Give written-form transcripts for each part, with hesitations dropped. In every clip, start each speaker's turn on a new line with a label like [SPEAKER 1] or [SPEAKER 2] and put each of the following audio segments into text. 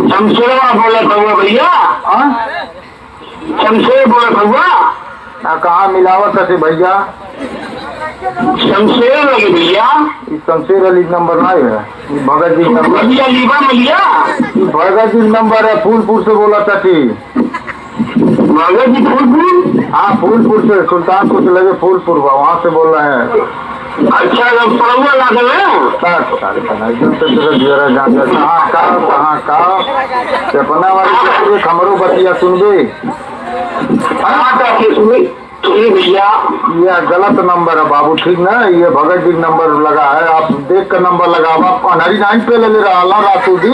[SPEAKER 1] शमशेरवा बोला था भैया। शमशेर बोला था।
[SPEAKER 2] कहाँ मिलावट है भैया?
[SPEAKER 1] शमशेर लगे भैया।
[SPEAKER 2] शमशेर अली नंबर नहीं है, भगत जी नंबर।
[SPEAKER 1] भैया
[SPEAKER 2] भगत जी नंबर है, फूलपुर से बोला चाची।
[SPEAKER 1] भगत जी फूलपुर?
[SPEAKER 2] हाँ फूलपुर से, सुल्तानपुर से लगे फूलपुर, वहाँ से बोल रहे हैं।
[SPEAKER 1] अच्छा पड़ुआ लागे
[SPEAKER 2] अपना वाली खमरो बतिया सुनबे।
[SPEAKER 1] भैया
[SPEAKER 2] ये गलत नंबर है बाबू, ठीक ना? ये भगत जी नंबर लगा है, आप देख कर नंबर लगावा। 99 पे ले रहा रातू जी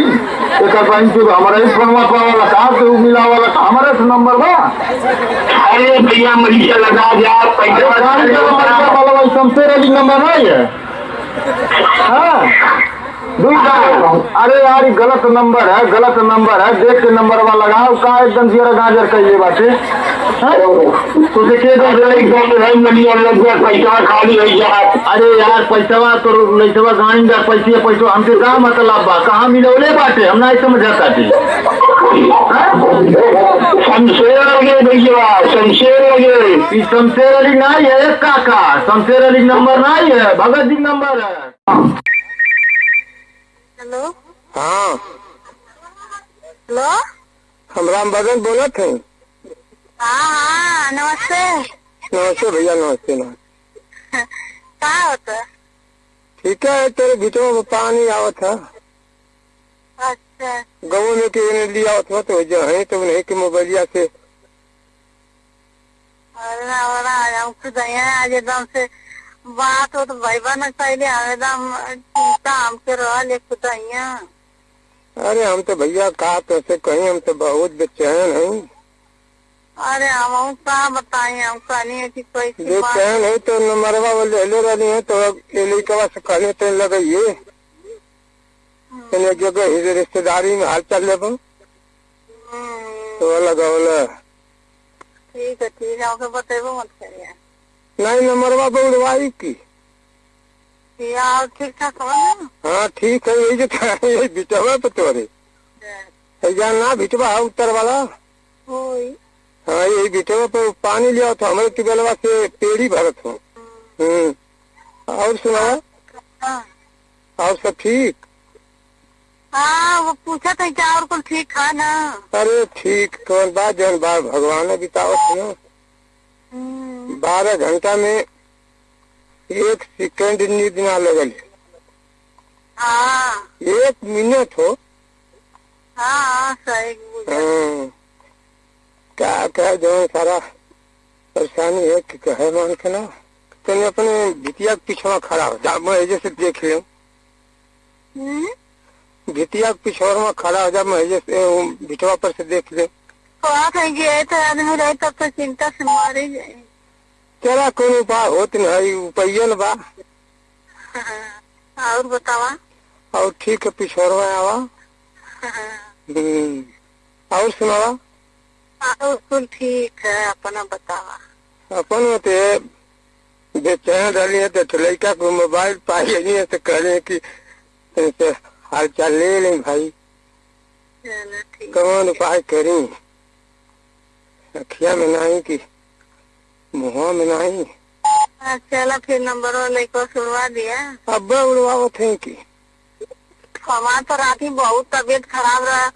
[SPEAKER 2] एक हमारे फोनवा वाला कहा से मिला वाला हमारे से नंबर बा।
[SPEAKER 1] अरे भैया मरीजा लगा जा
[SPEAKER 2] शमशेर अली नंबर नहीं है। हाँ अरे यार गलत नंबर है, गलत नंबर है, देख के नंबर वाला लगाओ। का एकदम जीरा गाजर कहिए बाटे तुझे के
[SPEAKER 1] पैसा खाली रही जा।
[SPEAKER 2] अरे यार पैसा तो लैसवा गाड़ी जा, पैसे पैसा हमसे का मतलब बा? कहाँ मिलौले बाटे हम नहीं समझता थी।
[SPEAKER 1] शमशेर लगे भैया, शमशेर लगे।
[SPEAKER 2] शमशेर अली नहीं है काका, शमशेर अली नंबर नहीं है, भगत जी नंबर है।
[SPEAKER 3] हेलो
[SPEAKER 2] हाँ
[SPEAKER 3] हेलो,
[SPEAKER 2] हम राम भगत बोला थे।
[SPEAKER 3] हाँ नमस्ते।
[SPEAKER 2] नमस्ते भैया, नमस्ते नमस्ते।
[SPEAKER 3] क्या होता?
[SPEAKER 2] ठीक है, तेरे भिटो में पानी आवत था।
[SPEAKER 3] अच्छा
[SPEAKER 2] गवो में के लिया था तो जो है तो नहीं कि मोबाइलिया से।
[SPEAKER 3] हमको दया आज एकदम से बात हो तो भाई बहन पहले एकदम चिंता हमके रहल एक खुदाइया।
[SPEAKER 2] अरे हम तो भैया कहा तो ऐसे कहीं हम तो बहुत बेचैन हैं।
[SPEAKER 3] अरे हम क्या बताए, हम कहनी है कि कोई
[SPEAKER 2] बेचैन है तो नंबरवा ले ले रही है तो लेकवा से कहने तो लगाइए जगह रिश्तेदारी में हाल चल ले तो लगा।
[SPEAKER 3] ठीक है हमको बतेबो मत करिए।
[SPEAKER 2] नहीं नंबरवा उड़वाई की
[SPEAKER 3] यार ठीक ठाक हो ना?
[SPEAKER 2] हाँ ठीक है, यही जो यही भिटवा पे तोरे ना भिटवा उत्तर वाला। हाँ यही भिटवा पे पानी लिया था हमारे ट्यूबवेलवा से पेड़ी भरत हो। और सुना? और सब ठीक?
[SPEAKER 3] हाँ वो पूछा था क्या और कुछ ठीक था ना?
[SPEAKER 2] अरे ठीक कौन बात जन बार भगवान ने बितावत ना। 12 घंटा में 1 सेकंड नींद ना लगल।
[SPEAKER 3] हाँ
[SPEAKER 2] 1 मिनट हो।
[SPEAKER 3] हाँ सही।
[SPEAKER 2] क्या जो सारा परेशानी है कि कहे मान के ना तेने अपने भितिया पिछवा खड़ा हो जा, मैं जैसे देख ले भितिया पिछोर में खड़ा हो जा, मैं जैसे भिटवा पर से देख ले।
[SPEAKER 3] तो आदमी रहे तब तो चिंता से मारे जाए।
[SPEAKER 2] तेरा कोई उपाय होत नहीं, उपाय बा।
[SPEAKER 3] और बतावा?
[SPEAKER 2] और ठीक है पिछोरवा आवा। और सुनावा?
[SPEAKER 3] बिल्कुल ठीक है, अपना बतावा।
[SPEAKER 2] अपन होते बेचैन रही है तो लड़का को मोबाइल पाई नहीं है तो कह रहे कि हाल चाल ले लें भाई। कौन उपाय करी? अखिया में नहीं कि मुँह में नहीं।
[SPEAKER 3] चला फिर नंबर लेकर सुनवा दिया।
[SPEAKER 2] अब उड़वाओ थे कि
[SPEAKER 3] हमारा तो रात ही बहुत तबीयत खराब रहा,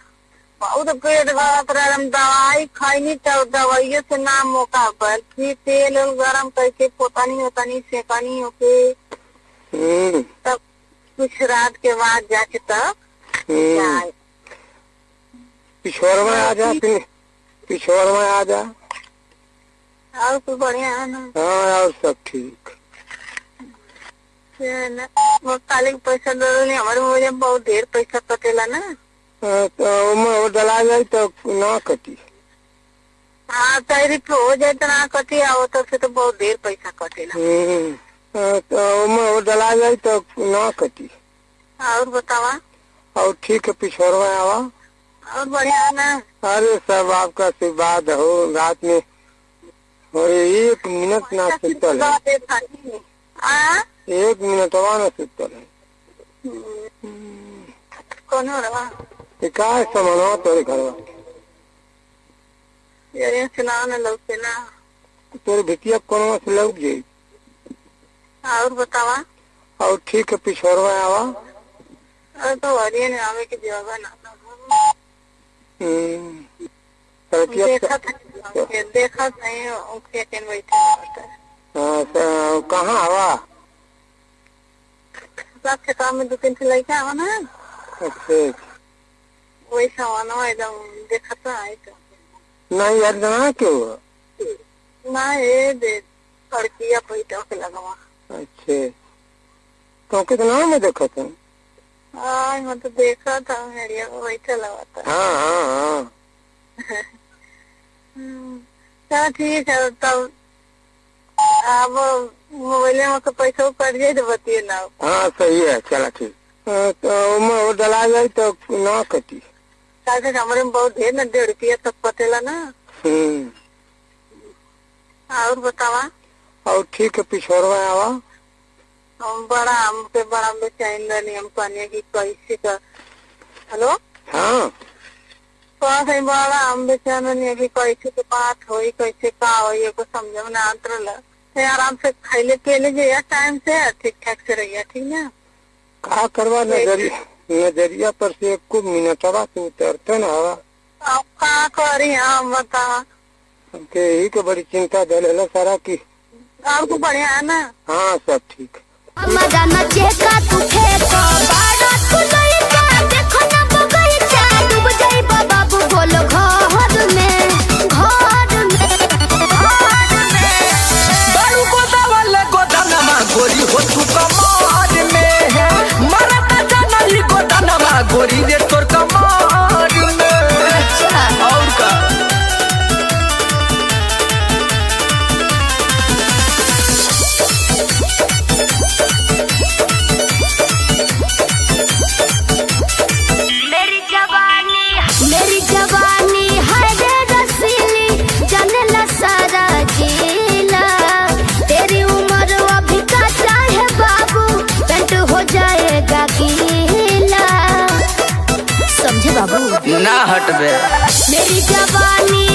[SPEAKER 3] बहुत पेट भरत रहा। हम दवाई खाई तो दवाइयों से ना मौका पर फिर तेल गरम करके पोतानी सेकानी होके तब कुछ रात के बाद जाके तब
[SPEAKER 2] पिछोर में आ जा, पिछोर में आ जा।
[SPEAKER 3] और कुछ बढ़िया है ना?
[SPEAKER 2] हाँ और सब ठीक।
[SPEAKER 3] वो काले पैसा दे हमारे मुझे बहुत ढेर पैसा कटेला ना।
[SPEAKER 2] तो डला जाए तो ना कटी।
[SPEAKER 3] हाँ तारीफ हो जाए तो ना कटी, आओ तो फिर तो बहुत ढेर पैसा कटेला।
[SPEAKER 2] तो डला जाए तो ना कटी।
[SPEAKER 3] और बतावा?
[SPEAKER 2] और ठीक है पिछोरवा आवा।
[SPEAKER 3] और बढ़िया है ना?
[SPEAKER 2] अरे सब आपका आशीर्वाद हो। रात में और 1 मिनट ना सुतल है, 1 मिनट ना सुतल है।
[SPEAKER 3] कौन हो रहा
[SPEAKER 2] ये का सामान हो तोरे घरवा?
[SPEAKER 3] ये सुना ना लोग से ना।
[SPEAKER 2] तोरे भितिया कौन से लग जाई?
[SPEAKER 3] और बतावा।
[SPEAKER 2] और ठीक है पिछोरवा आवा।
[SPEAKER 3] अरे तो वरिये ने आवे के जगह ना। देखा नहीं उनके टेन बैठे होता है।
[SPEAKER 2] कहाँ आवा?
[SPEAKER 3] सब के काम में 2-3 से लेके आवा ना।
[SPEAKER 2] अच्छा
[SPEAKER 3] वही सामान एकदम देखा तो आई तो
[SPEAKER 2] नहीं यार जाना क्यों?
[SPEAKER 3] ना ये दे लड़किया पैसा के लगवा।
[SPEAKER 2] अच्छा तो कितना में देखा था?
[SPEAKER 3] हाँ मैं तो देखा था मेरिया बैठा लगा था।
[SPEAKER 2] हाँ हाँ हाँ
[SPEAKER 3] चलो ठीक है तब अब मोबाइल में तो पैसा कट जाए तो बतिए ना।
[SPEAKER 2] हाँ सही है चला ठीक। तो वो डला जाए तो ना कटी।
[SPEAKER 3] हमारे में बहुत ढेर ना 1.5 रुपया तक पटेला ना। और बतावा।
[SPEAKER 2] और ठीक है पिछोरवा आवा।
[SPEAKER 3] बड़ा आम पे बड़ा बेचैन रहनी हम पानी की कैसे का। हेलो
[SPEAKER 2] हाँ
[SPEAKER 3] कहीं बड़ा आम बेचैन रहनी की कैसे के बात होई कैसे का होई को समझ में ना आत रहा। आराम से खाइले पियले जाइए टाइम से ठीक ठाक से रहिए ठीक ना।
[SPEAKER 2] का करवा नजरिया पर से 1 मिनटवा से उतरते ना हवा।
[SPEAKER 3] अब का करी हम बता।
[SPEAKER 2] हमके यही के बड़ी चिंता दलेला सारा की।
[SPEAKER 3] और को बढ़िया है ना।
[SPEAKER 2] हाँ सब ठीक।
[SPEAKER 4] मदाना चेका तू फेंको बाड़ा तू लइका देखो ना बगैचा डूब जाई बाबू बोलो घर में
[SPEAKER 5] बारू गोदावल गोदानमा गोरी हो तू कमार में मरता जानली गोदानमा गोरी रे तोर कमार में। और का
[SPEAKER 4] मेरी जवानी है रे रसीली जानला सारा जिला तेरी उम्र अभी कच्चा है बाबू पेंट हो जाएगा गीला समझे बाबू
[SPEAKER 5] ना हटबे।
[SPEAKER 4] मेरी जवानी